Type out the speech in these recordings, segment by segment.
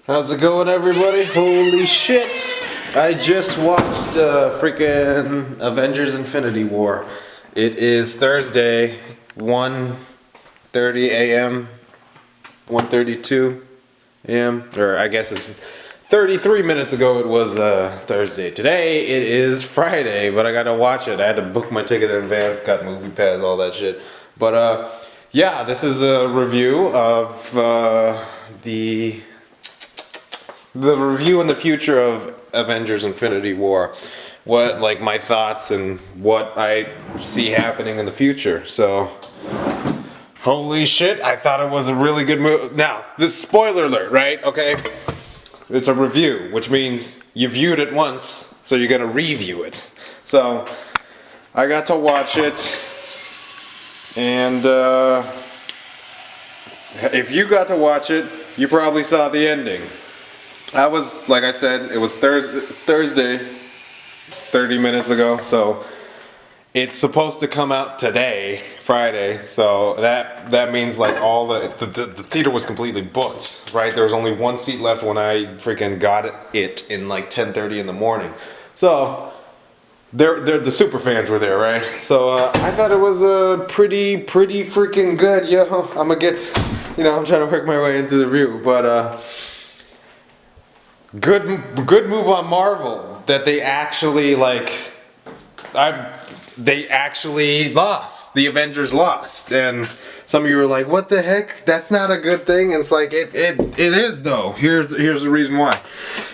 How's it going, everybody? Holy shit! I just watched freaking Avengers Infinity War. It is Thursday, 1:30 a.m., 1:32 a.m., or I guess it's 33 minutes ago it was Thursday. Today it is Friday, but I gotta watch it. I had to book my ticket in advance, got movie pass, all that shit. But yeah, this is a review of the review in the future of Avengers Infinity War. What, like, my thoughts and what I see happening in the future. So, holy shit, I thought it was a really good movie. Now, this spoiler alert, right? Okay? It's a review, which means you viewed it once, so you're gonna review it. So, I got to watch it, and if you got to watch it, you probably saw the ending. I was, like I said, it was Thursday, 30 minutes ago, so it's supposed to come out today, Friday, so that means like all the theater was completely booked, right? There was only one seat left when I freaking got it in like 10:30 in the morning. So, the super fans were there, right? So, I thought it was pretty freaking good, yo. I'm gonna get, I'm trying to work my way into the review, but, Good move on Marvel that they actually they actually lost. The Avengers lost, and some of you were like, "What the heck? That's not a good thing." And it's like it is though. Here's the reason why.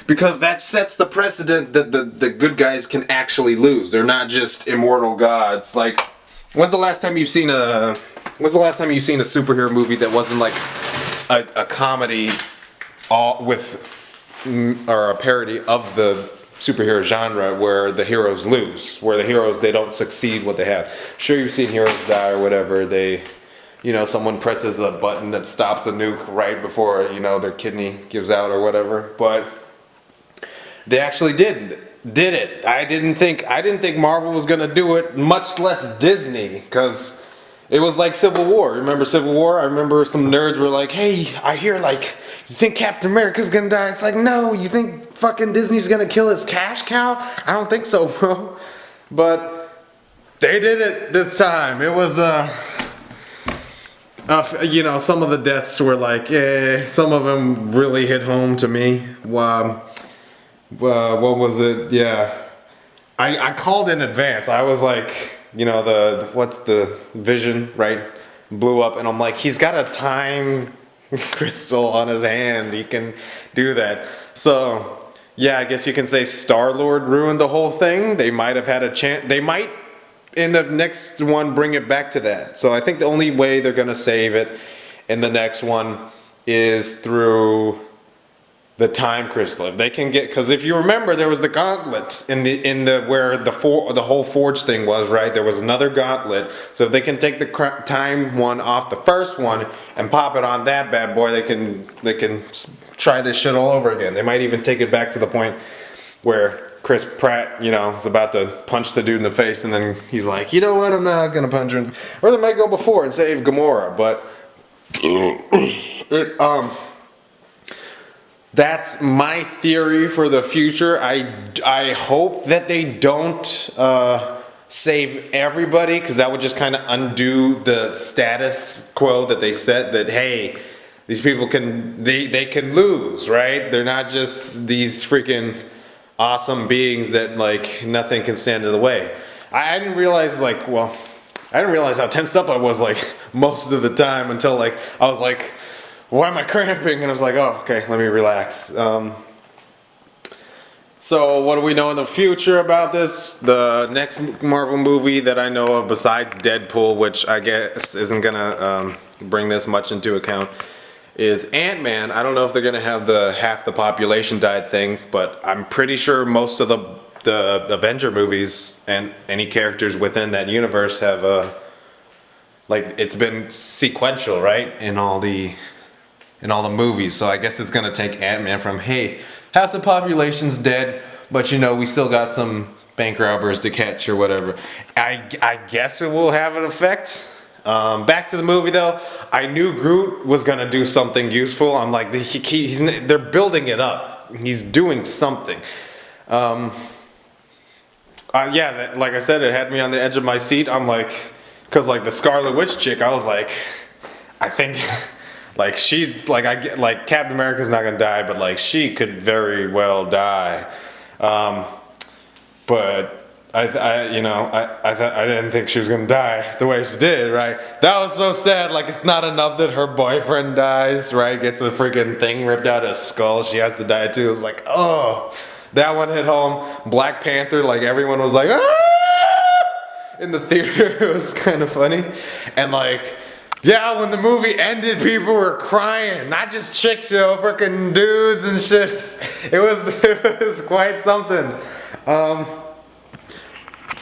Because that sets the precedent that the good guys can actually lose. They're not just immortal gods. Like, when's the last time you've seen a superhero movie that wasn't like a comedy all with or a parody of the superhero genre where the heroes lose, where the heroes, they don't succeed what they have. Sure, you've seen heroes die or whatever. They, someone presses the button that stops a nuke right before, their kidney gives out or whatever. But they actually did it. I didn't think Marvel was gonna do it, much less Disney, because it was like Civil War. Remember Civil War? I remember some nerds were like, "Hey, I hear you think Captain America's gonna die?" It's like, no, you think fucking Disney's gonna kill his cash cow? I don't think so, bro. But they did it this time. It was, some of the deaths were like, some of them really hit home to me. What was it? Yeah. I called in advance. I was like, what's the Vision, right? Blew up, and I'm like, he's got a time crystal on his hand, he can do that. So yeah, I guess you can say Star-Lord ruined the whole thing. They might have had a chance. They might in the next one bring it back to that. So I think the only way they're gonna save it in the next one is through the time crystal. If they can get, because if you remember, there was the gauntlet in the where the whole forge thing was, right? There was another gauntlet. So if they can take the time one off the first one and pop it on that bad boy, they can try this shit all over again. They might even take it back to the point where Chris Pratt, is about to punch the dude in the face, and then he's like, "You know what? I'm not gonna punch him." Or they might go before and save Gamora, but that's my theory for the future. I hope that they don't save everybody, because that would just kind of undo the status quo that they set, that hey, these people they can lose, right? They're not just these freaking awesome beings that like nothing can stand in the way. I didn't realize how tensed up I was like most of the time until like I was like, why am I cramping? And I was like, oh, okay, let me relax. So what do we know in the future about this? The next Marvel movie that I know of besides Deadpool, which I guess isn't gonna bring this much into account, is Ant-Man. I don't know if they're gonna have the half the population died thing, but I'm pretty sure most of the Avenger movies and any characters within that universe have it's been sequential, right? In all the movies. So I guess it's gonna take Ant-Man from, hey, half the population's dead, but we still got some bank robbers to catch or whatever. I guess it will have an effect. Back to the movie though, I knew Groot was gonna do something useful. I'm like, they're building it up. He's doing something. Yeah, like I said, it had me on the edge of my seat. I'm like, cause like the Scarlet Witch chick, I was like, I think, like she's like, I get like Captain America's not gonna die, but like she could very well die. But I thought I didn't think she was gonna die the way she did, right? That was so sad. Like it's not enough that her boyfriend dies, right? Gets a freaking thing ripped out of his skull. She has to die too. It was like, oh, that one hit home. Black Panther, like everyone was like, ah! In the theater. It was kind of funny, and like. Yeah, when the movie ended, people were crying. Not just chicks, yo, freaking dudes and shit. It was quite something.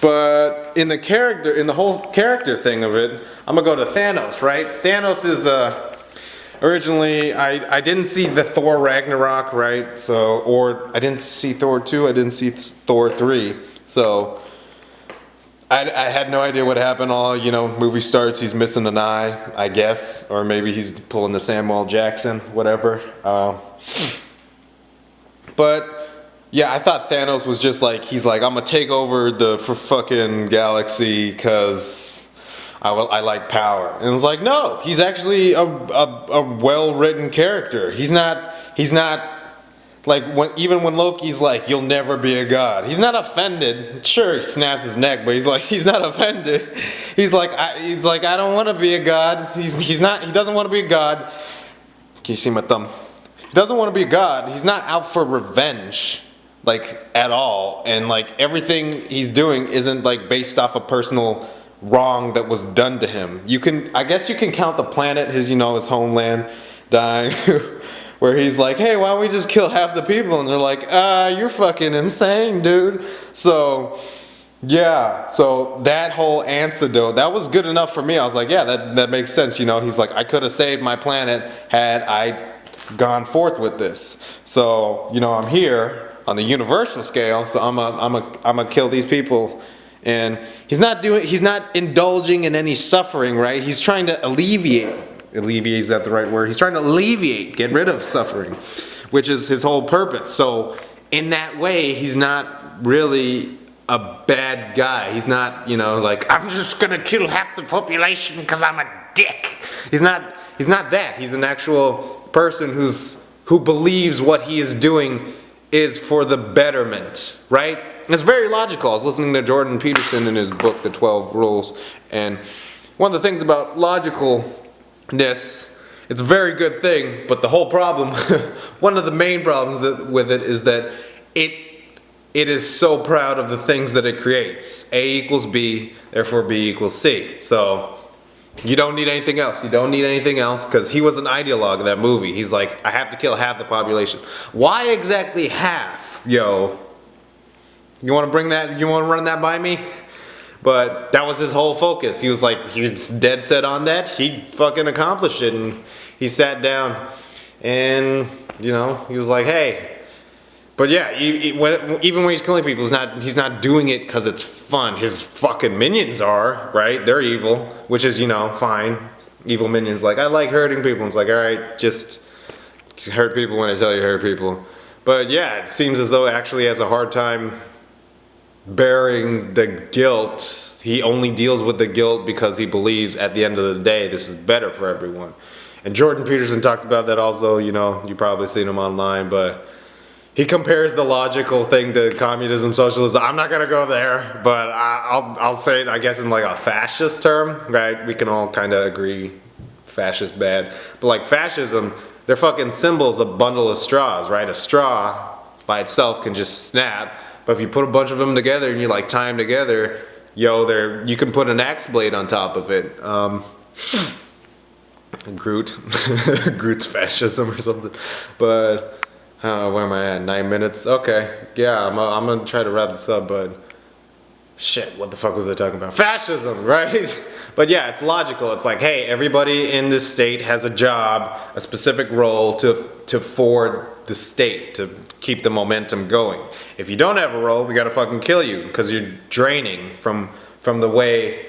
But in the whole character thing of it, I'm gonna go to Thanos, right? Thanos is originally I didn't see the Thor Ragnarok, right? So, or I didn't see Thor 2, I didn't see Thor 3. So I had no idea what happened. All, movie starts, he's missing an eye, I guess, or maybe he's pulling the Samuel Jackson, whatever. But yeah, I thought Thanos was just like, he's like, I'm gonna take over the fucking galaxy because I like power. And it's like, no, he's actually a well-written character. He's not like, even when Loki's like, you'll never be a god, he's not offended. Sure, he snaps his neck, but he's not offended. He's like, I don't want to be a god. He doesn't want to be a god. Can you see my thumb? He doesn't want to be a god. He's not out for revenge, like, at all. And like, everything he's doing isn't like based off a personal wrong that was done to him. I guess you can count the planet, his homeland dying. Where he's like, hey, why don't we just kill half the people? And they're like, you're fucking insane, dude. So, yeah. So that whole antidote, that was good enough for me. I was like, yeah, that makes sense. He's like, I could have saved my planet had I gone forth with this. So, I'm here on the universal scale. So I'm a kill these people. And he's not indulging in any suffering, right? He's trying to alleviate. Is that the right word? He's trying to alleviate, get rid of suffering, which is his whole purpose. So in that way, he's not really a bad guy. He's not, like, I'm just gonna kill half the population because I'm a dick. He's not that. He's an actual person who believes what he is doing is for the betterment, right? It's very logical. I was listening to Jordan Peterson in his book, The 12 Rules, and one of the things about logicalness, it's a very good thing, but the whole problem, one of the main problems with it is that it is so proud of the things that it creates. A equals B, therefore B equals C. So you don't need anything else. You don't need anything else, because he was an ideologue in that movie. He's like, I have to kill half the population. Why exactly half? Yo, you want to run that by me? But that was his whole focus. He was dead set on that. He fucking accomplished it, and he sat down, and he was like, hey. But yeah, even when he's killing people, he's not doing it because it's fun. His fucking minions are, right? They're evil, which is, fine. Evil minions, like, I like hurting people. It's like, all right, just hurt people when I tell you to hurt people. But yeah, it seems as though he actually has a hard time bearing the guilt. He only deals with the guilt because he believes at the end of the day this is better for everyone. And Jordan Peterson talked about that also. You probably seen him online, but he compares the logical thing to communism, socialism. I'm not gonna go there, but I'll say it, I guess, in like a fascist term, right? We can all kind of agree fascist bad, but like fascism, they're fucking symbols, a bundle of straws, right? A straw by itself can just snap. But if you put a bunch of them together and you like tie them together, you can put an axe blade on top of it. Groot's fascism or something. But where am I at? 9 minutes. Okay, yeah, I'm gonna try to wrap this up. But shit, what the fuck was I talking about? Fascism, right? But yeah, it's logical. It's like, hey, everybody in this state has a job, a specific role to forward the state, to keep the momentum going. If you don't have a role, we gotta fucking kill you because you're draining from the way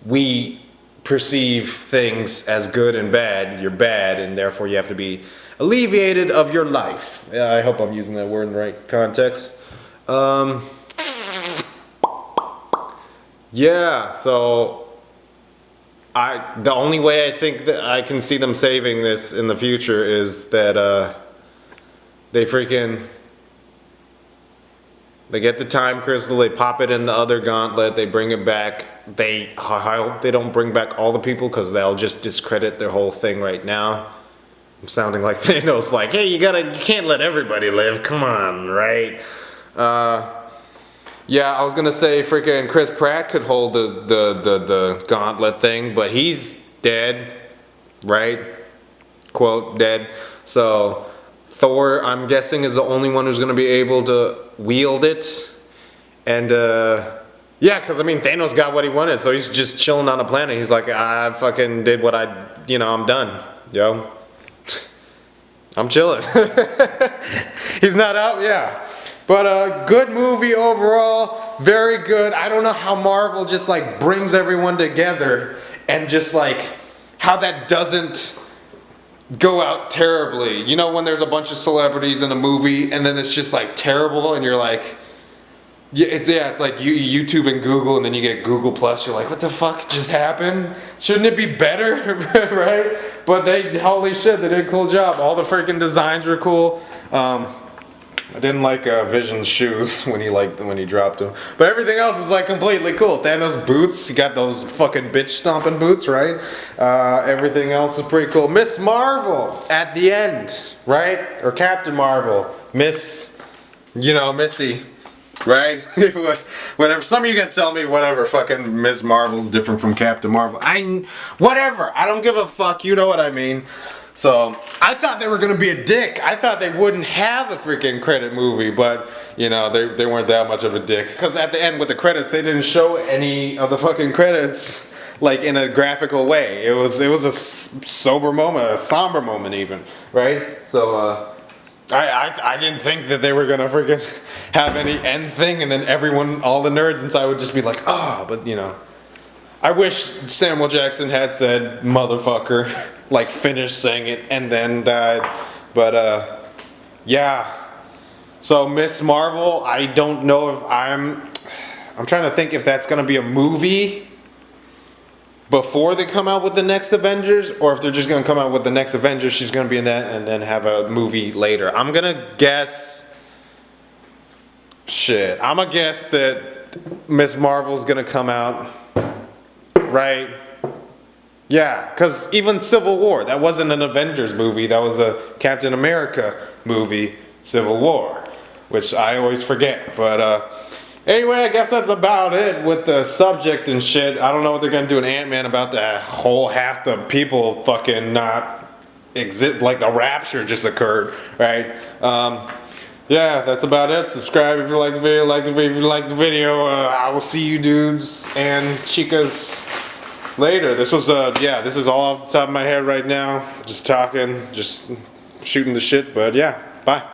we perceive things as good and bad, you're bad, and therefore you have to be alleviated of your life. Yeah, I hope I'm using that word in the right context. Yeah, so the only way I think that I can see them saving this in the future is that they get the time crystal, they pop it in the other gauntlet, they bring it back. I hope they don't bring back all the people, because they'll just discredit their whole thing right now. I'm sounding like Thanos, like, hey, you can't let everybody live, come on, right? Yeah, I was gonna say freaking Chris Pratt could hold the gauntlet thing, but he's dead, right? Quote, dead. So Thor, I'm guessing, is the only one who's gonna be able to wield it. And yeah, because I mean, Thanos got what he wanted, so he's just chilling on a planet. He's like, I fucking did what I'm done, yo. I'm chilling. He's not out, yeah. But good movie overall, very good. I don't know how Marvel just like brings everyone together and just like how that doesn't go out terribly. You know, when there's a bunch of celebrities in a movie and then it's just like terrible and you're like, it's like YouTube and Google, and then you get Google Plus. You're like, what the fuck just happened? Shouldn't it be better, right? But holy shit, they did a cool job. All the freaking designs were cool. I didn't like Vision's shoes when he dropped them, but everything else is like completely cool. Thanos' boots, he got those fucking bitch stomping boots, right? Everything else is pretty cool. Miss Marvel at the end, right? Or Captain Marvel, Missy. Right? Whatever. Some of you can tell me whatever. Fucking Ms. Marvel's different from Captain Marvel. Whatever. I don't give a fuck. You know what I mean. So I thought they were gonna be a dick. I thought they wouldn't have a freaking credit movie, but you know they weren't that much of a dick. Because at the end with the credits, they didn't show any of the fucking credits like in a graphical way. It was a sober moment, a somber moment even, right? So. I didn't think that they were gonna freaking have any end thing, and then all the nerds inside would just be like, oh, but you know. I wish Samuel Jackson had said motherfucker, like finished saying it and then died. But yeah. So Miss Marvel, I don't know if I'm trying to think if that's gonna be a movie before they come out with the next Avengers, or if they're just gonna come out with the next Avengers, she's gonna be in that and then have a movie later. I'm gonna guess that Miss Marvel's gonna come out, right? Yeah, because even Civil War, that wasn't an Avengers movie, that was a Captain America movie, Civil War, which I always forget, but anyway, I guess that's about it with the subject and shit. I don't know what they're gonna do in Ant-Man about that whole half the people fucking not exist, like the rapture just occurred, right? Yeah, that's about it. Subscribe if you like the video. I will see you dudes and chicas later. This was this is all off the top of my head right now. Just talking, just shooting the shit, but yeah, bye.